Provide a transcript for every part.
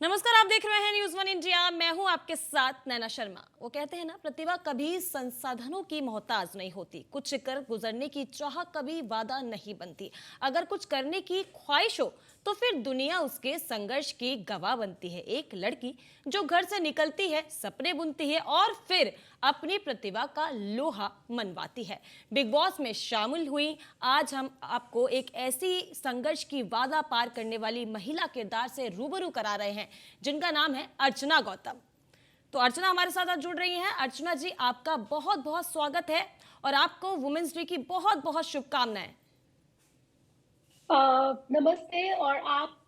नमस्कार, आप देख रहे हैं न्यूज़ वन इंडिया। मैं हूं आपके साथ नैना शर्मा। वो कहते हैं ना, प्रतिभा कभी संसाधनों की मोहताज नहीं होती, कुछ कर गुजरने की चाह कभी वादा नहीं बनती। अगर कुछ करने की ख्वाहिश हो तो फिर दुनिया उसके संघर्ष की गवाह बनती है। एक लड़की जो घर से निकलती है, सपने बुनती है और फिर अपनी प्रतिभा का लोहा मनवाती है। बिग बॉस में शामिल हुई। आज हम आपको एक ऐसी संघर्ष की वादा पार करने वाली महिला किरदार से रूबरू करा रहे हैं जिनका नाम है अर्चना गौतम। तो अर्चना हमारे साथ आज जुड़ रही हैं। अर्चना जी, आपका बहुत बहुत स्वागत है और आपको वुमेन्स डे की बहुत बहुत शुभकामनाएं। नमस्ते। और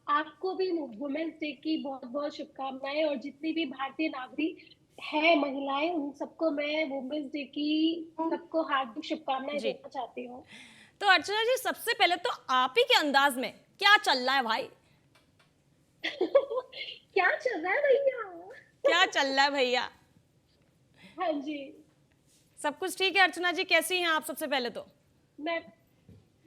आपको भी वुमेन्स डे की बहुत बहुत शुभकामनाएं। और जितनी भी भारतीय नागरिक है महिलाएं, उन सबको मैं वुमेन्स डे की सबको हार्दिक शुभकामनाएं जी, देना चाहती हूँ। तो अर्चना जी, सबसे पहले तो आप ही के अंदाज में क्या चल रहा है भाई? क्या चल रहा है भैया? क्या चल रहा है भैया? हाँ जी। सब कुछ ठीक है? अर्चना जी कैसी हैं आप सबसे पहले तो? मैं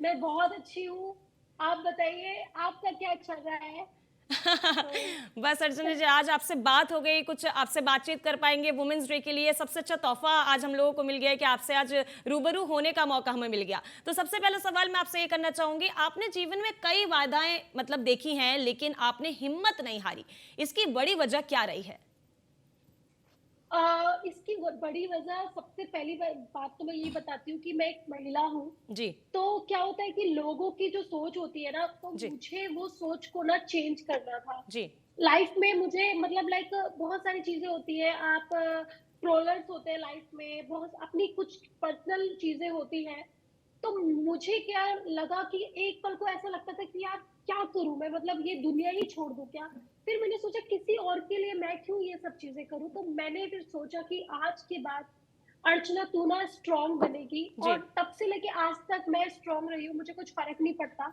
मैं बहुत अच्छी हूँ। आप बताइए, आपका क्या चल रहा है? तो बस अर्चना जी, आज आपसे बात हो गई, कुछ आपसे बातचीत कर पाएंगे। वुमेन्स डे के लिए सबसे अच्छा तोहफा आज हम लोगों को मिल गया है कि आपसे आज रूबरू होने का मौका हमें मिल गया। तो सबसे पहला सवाल मैं आपसे ये करना चाहूंगी, आपने जीवन में कई बाधाएं मतलब देखी हैं, लेकिन आपने हिम्मत नहीं हारी। इसकी बड़ी वजह क्या रही है? इसकी बड़ी वजह, सबसे पहली बात तो मैं ये बताती हूँ कि मैं एक महिला हूँ। जी। तो क्या होता है कि लोगों की जो सोच होती है ना, तो जी। मुझे वो सोच को ना चेंज करना था। जी। लाइफ में मुझे मतलब लाइक बहुत सारी चीजें होती है। आप ट्रोलर्स होते हैं लाइफ में, बहुत अपनी कुछ पर्सनल चीजें होती हैं। तो मुझे क्या लगा कि एक पल को ऐसा लगता था कि यार क्या करूं मैं, मतलब ये दुनिया ही छोड़ दूं क्या। फिर मैंने सोचा किसी और के लिए मैं क्यों ये सब चीजें करूं। तो मैंने फिर सोचा कि आज के बाद अर्चना तू ना स्ट्रांग बनेगी। जी। और तब से लेके आज तक मैं स्ट्रांग रही हूँ। मुझे कुछ फर्क नहीं पड़ता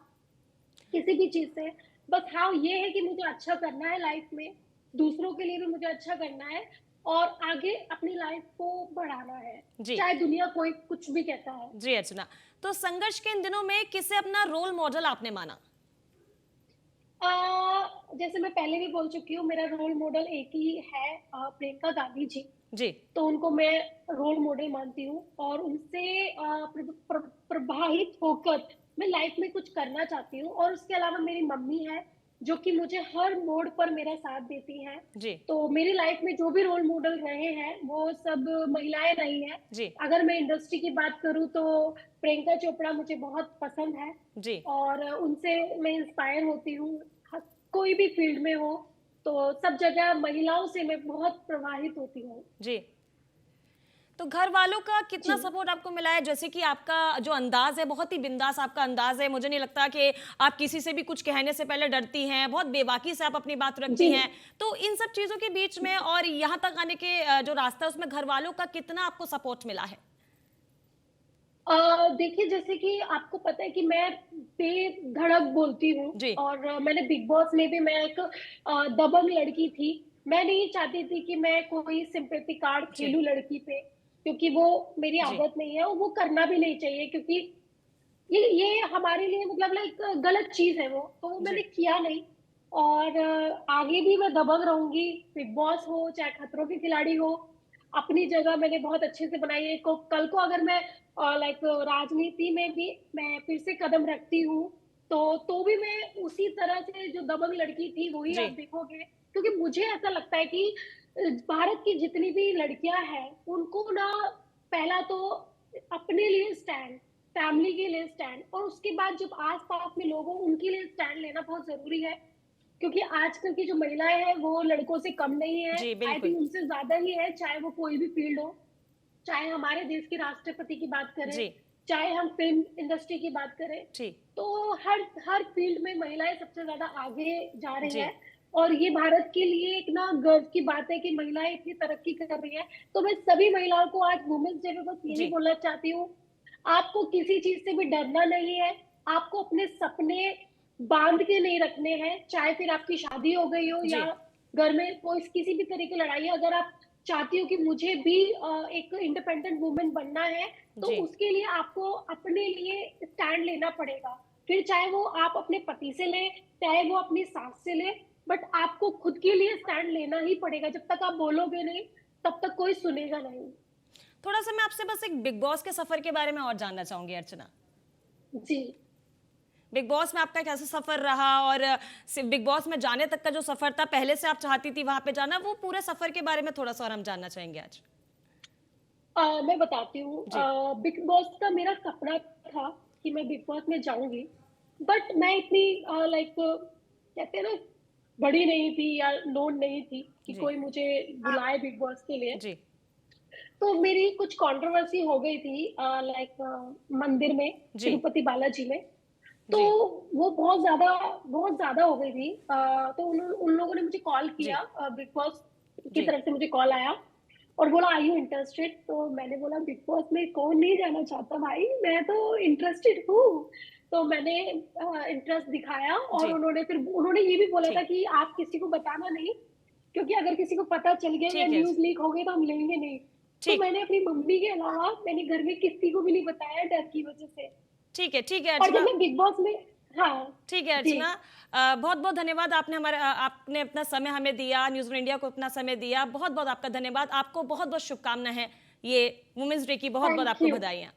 किसी भी चीज से। बस हाँ, ये है कि मुझे अच्छा करना है लाइफ में, दूसरों के लिए भी मुझे अच्छा करना है और आगे अपनी लाइफ को बढ़ाना है, जी। चाहे दुनिया कोई कुछ भी कहता है। जी अर्चना, तो संघर्ष के इन दिनों में किसे अपना रोल मॉडल आपने माना? जैसे मैं पहले भी बोल चुकी हूँ, मेरा रोल मॉडल एक ही है, प्रियंका गांधी जी। जी। तो उनको मैं रोल मॉडल मानती हूँ और उनसे प्रभावित होकर मैं लाइफ में कुछ करना चाहती हूँ। और उसके अलावा मेरी मम्मी है, जो कि मुझे हर मोड़ पर मेरा साथ देती हैं। जी। तो मेरी लाइफ में जो भी रोल मॉडल रहे हैं वो सब महिलाएं रही हैं। जी। अगर मैं इंडस्ट्री की बात करूँ तो प्रियंका चोपड़ा मुझे बहुत पसंद है जी। और उनसे मैं इंस्पायर होती हूँ। कोई भी फील्ड में हो, तो सब जगह महिलाओं से मैं बहुत प्रभावित होती हूँ। जी। तो घर वालों का जी। कितना सपोर्ट आपको मिला है? जैसे कि आपका जो अंदाज है, बहुत ही बिंदास आपका अंदाज है। मुझे नहीं लगता कि आप किसी से भी कुछ कहने से पहले डरती हैं, बहुत बेबाकी से आप अपनी बात जी। रखती हैं। तो इन सब चीजों के बीच में और यहाँ तक आने के जो रास्ता है, उसमें घर वालों का कितना आपको सपोर्ट मिला है? देखिए, जैसे कि आपको पता है कि मैं बेधड़क बोलती हूँ। जी। और मैंने बिग बॉस में भी मैं एक दबंग लड़की थी। मैं नहीं चाहती थी कि मैं कोई सिंपैथी कार्ड जी। खेलूं लड़की पे, क्योंकि वो मेरी जी। आदत नहीं है और वो करना भी नहीं चाहिए, क्योंकि ये हमारे लिए मतलब लाइक गलत चीज है वो। तो वो मैंने जी। किया नहीं। और आगे भी मैं दबंग रहूंगी। बिग बॉस हो चाहे खतरों के खिलाड़ी हो, अपनी जगह मैंने बहुत अच्छे से बनाई है। कल को अगर मैं लाइक राजनीति में भी मैं फिर से कदम रखती हूँ, तो भी मैं उसी तरह से जो दबंग लड़की थी वही जी। आप देखोगे। क्योंकि मुझे ऐसा लगता है कि भारत की जितनी भी लड़कियां हैं, उनको ना पहला तो अपने लिए स्टैंड, फैमिली के लिए स्टैंड, और उसके बाद जब आस पास में लोग हों उनके लिए स्टैंड लेना बहुत जरूरी है। क्योंकि आजकल की जो महिलाएं हैं वो लड़कों से कम नहीं है, जी। आई बिल्कुल। थिंक उनसे ज्यादा ही है, चाहे वो कोई भी फील्ड हो। चाहे हमारे देश के राष्ट्रपति की बात करें, जी। चाहे हम फिल्म इंडस्ट्री की बात करें, जी। तो हर हर फील्ड में महिलाएं सबसे ज्यादा आगे जा रही जी। है। और ये भारत के लिए एक ना गर्व की बात है कि महिलाएं इतनी तरक्की कर रही है। तो मैं सभी महिलाओं को आज वुमेन्स डे पे बस यही जी। बोलना चाहती हूँ, आपको किसी चीज से भी डरना नहीं है। आपको अपने सपने बांध के नहीं रखने हैं, चाहे फिर आपकी शादी हो गई हो जी। या घर में कोई किसी भी तरह की लड़ाई है। अगर आप चाहती हो कि मुझे भी एक इंडिपेंडेंट वुमेन बनना है, तो जी। उसके लिए आपको अपने लिए स्टैंड लेना पड़ेगा। फिर चाहे वो आप अपने पति से लें, चाहे वो अपनी सास से लें, बट आपको खुद के लिए स्टैंड लेना ही पड़ेगा। जब तक आप बोलोगे नहीं, तब तक कोई सुनेगा नहीं। थोड़ा सा मैं आपसे बस एक बिग बॉस के सफर के बारे में और जानना चाहूंगी अर्चना। जी। बिग बॉस में आपका कैसा सफर रहा, और सिर्फ बिग बॉस में जाने तक का जो सफर था, पहले से आप चाहती थी वहां पे जाना, वो पूरे सफर के बारे में थोड़ा सा और हम जानना चाहेंगे आज। मैं बताती हूँ। जी। बिग बॉस का मेरा सपना था कि मैं बिग बॉस में जाऊंगी, बट मैं इतनी लाइक कहते हैं ना, बड़ी नहीं थी या नोन नहीं थी कि जी। कोई मुझे बुलाए बिग बॉस के लिए। जी। तो मेरी कुछ कंट्रोवर्सी हो गई थी लाइक मंदिर में, जी। तिरुपति बालाजी में। तो जी। वो बहुत ज्यादा हो गई थी। तो उन लोगों ने मुझे कॉल जी। किया, बिग बॉस की जी। तरफ से मुझे कॉल आया और बोला आर यू इंटरेस्टेड। तो मैंने बोला बिग बॉस में कौन नहीं जाना चाहता भाई, मैं तो इंटरेस्टेड हूँ। तो मैंने इंटरेस्ट दिखाया और जी। उन्होंने ये भी बोला था ठीक। कि आप किसी को बताना नहीं, क्योंकि अगर किसी को पता चल गया या ठीक है। न्यूज लीक हो गई तो हम लेंगे नहीं। तो ठीक। मैंने अपनी मम्मी के अलावा मैंने घर में किसी को भी नहीं बताया, डर की वजह से। ठीक है। ठीक है और जब अर्चना। मैं बिग बॉस में, हाँ ठीक है जी, अर्चना, बहुत बहुत धन्यवाद, आपने अपना समय हमें दिया, न्यूज़ वन इंडिया को अपना समय दिया, बहुत बहुत आपका धन्यवाद। आपको बहुत बहुत शुभकामनाएं हैं, ये वुमेन्स डे की बहुत बहुत थैंक आपको यू। बधाइयाँ।